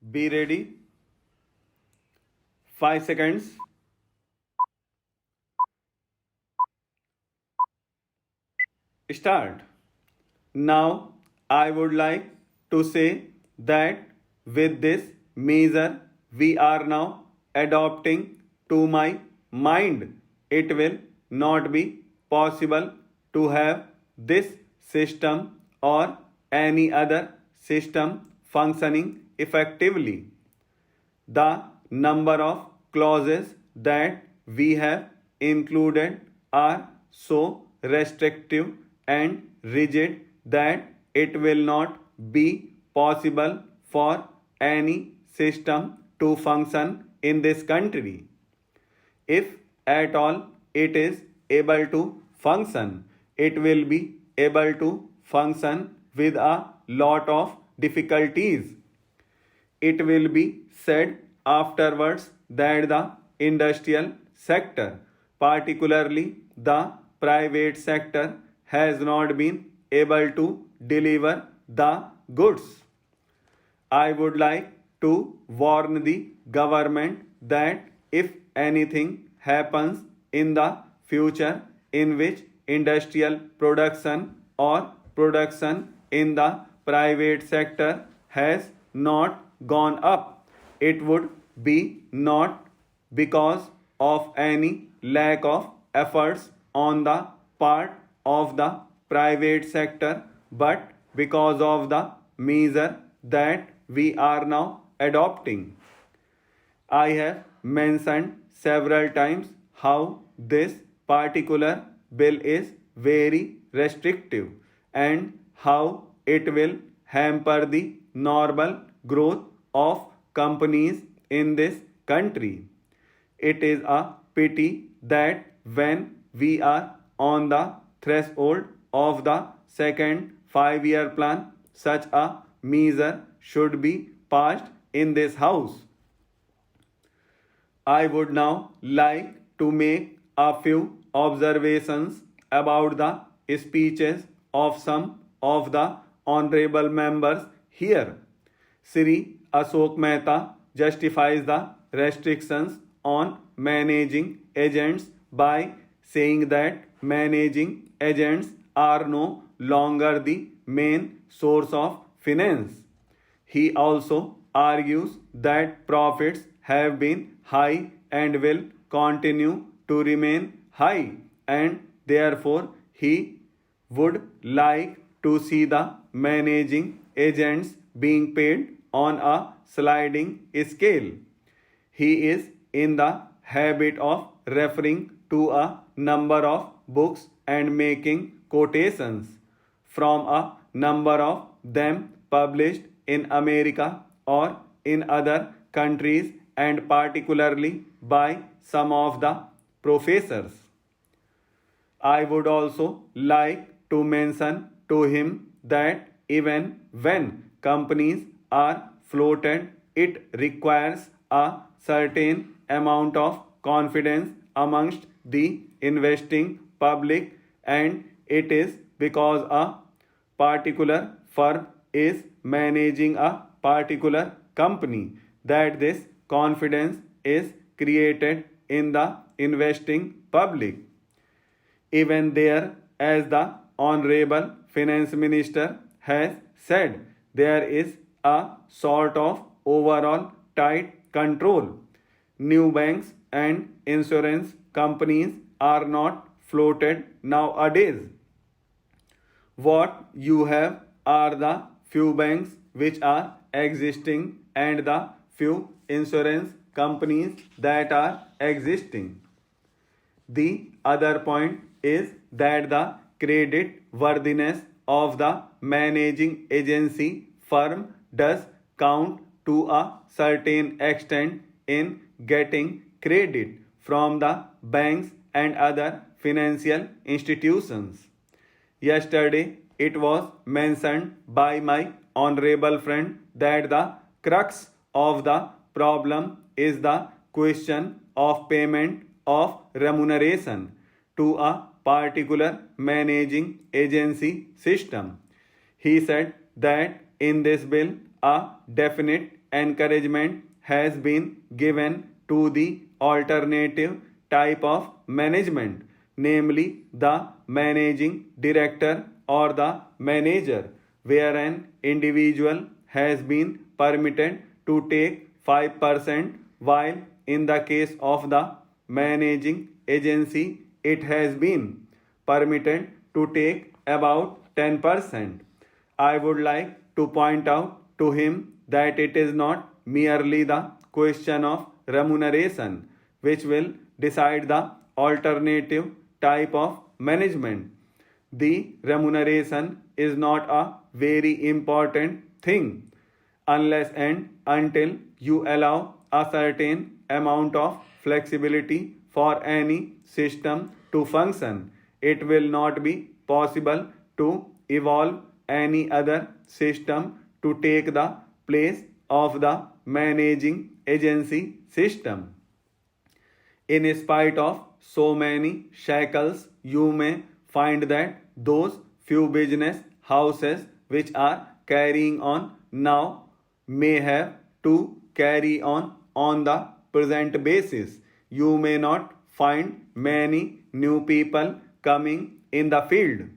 Be ready. 5 seconds. Start. Now, I would like to say that with this measure we are now adopting to my mind, it will not be possible to have this system or any other system functioning effectively. The number of clauses that we have included are so restrictive and rigid that it will not be possible for any system to function in this country. If at all it is able to function, it will be able to function with a lot of difficulties. It will be said afterwards that the industrial sector, particularly the private sector, has not been able to deliver the goods. I would like to warn the government that if anything happens in the future in which industrial production or production in the private sector has not gone up, it would be not because of any lack of efforts on the part of the private sector, but because of the measure that we are now adopting. I have mentioned several times how this particular bill is very restrictive and how it will hamper the normal growth of companies in this country. It is a pity that when we are on the threshold of the second 5-year plan, such a measure should be passed in this house. I would now like to make a few observations about the speeches of some of the honorable members here. Sri Ashok Mehta justifies the restrictions on managing agents by saying that managing agents are no longer the main source of finance. He also argues that profits have been high and will continue to remain high, and therefore he would like to see the managing agents being paid on a sliding scale. He is in the habit of referring to a number of books and making quotations from a number of them published in America or in other countries, and particularly by some of the professors. I would also like to mention to him that even when companies are floated, it requires a certain amount of confidence amongst the investing public, and it is because a particular firm is managing a particular company that this confidence is created in the investing public. Even there, as the Honorable Finance Minister has said, there is a sort of overall tight control. New banks and insurance companies are not floated nowadays. What you have are the few banks which are existing and the few insurance companies that are existing. The other point is that the credit worthiness of the managing agency firm does count to a certain extent in getting credit from the banks and other financial institutions. Yesterday, it was mentioned by my honorable friend that the crux of the problem is the question of payment of remuneration to a particular managing agency system. He said that in this bill, a definite encouragement has been given to the alternative type of management, namely the managing director or the manager, where an individual has been permitted to take 5%, while in the case of the managing agency it has been permitted to take about 10%. I would like to point out to him that it is not merely the question of remuneration which will decide the alternative type of management. The remuneration is not a very important thing unless and until you allow a certain amount of flexibility for any system to function. It will not be possible to evolve any other system to take the place of the managing agency system. In spite of so many shackles, you may find that those few business houses which are carrying on now may have to carry on the present basis. You may not find many new people coming in the field.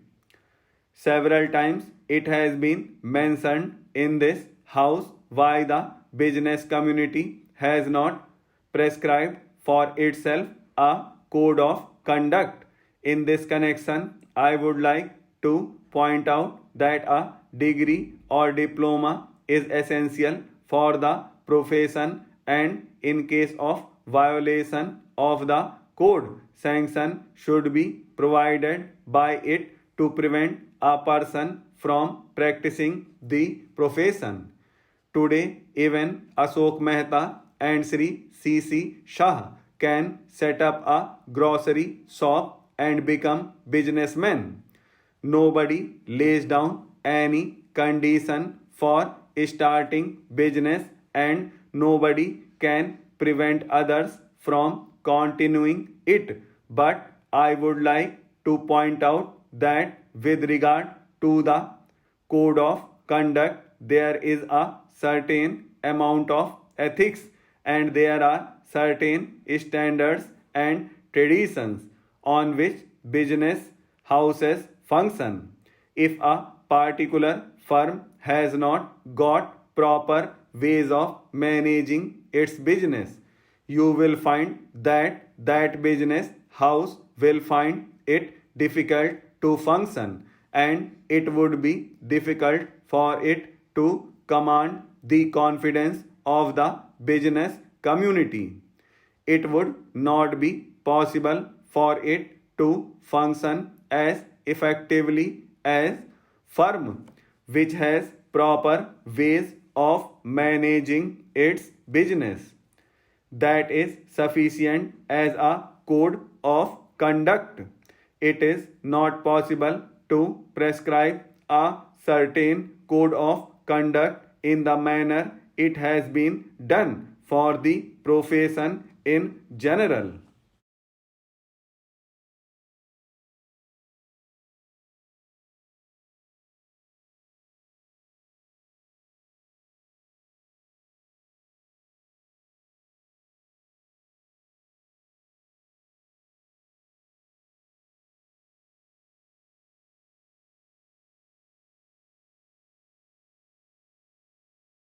Several times it has been mentioned in this house why the business community has not prescribed for itself a code of conduct. In this connection, I would like to point out that a degree or diploma is essential for the profession, and in case of violation of the code, sanction should be provided by it to prevent a person from practicing the profession. Today, even Ashok Mehta and Sri C.C. Shah can set up a grocery shop and become businessmen. Nobody lays down any condition for starting business, and nobody can prevent others from continuing it. But I would like to point out that with regard to the code of conduct, there is a certain amount of ethics and there are certain standards and traditions on which business houses function. If a particular firm has not got proper ways of managing its business, you will find that that business house will find it difficult to function, and it would be difficult for it to command the confidence of the business community. It would not be possible for it to function as effectively as firm which has proper ways of managing its business. That is sufficient as a code of conduct. It is not possible to prescribe a certain code of conduct in the manner it has been done for the profession in general.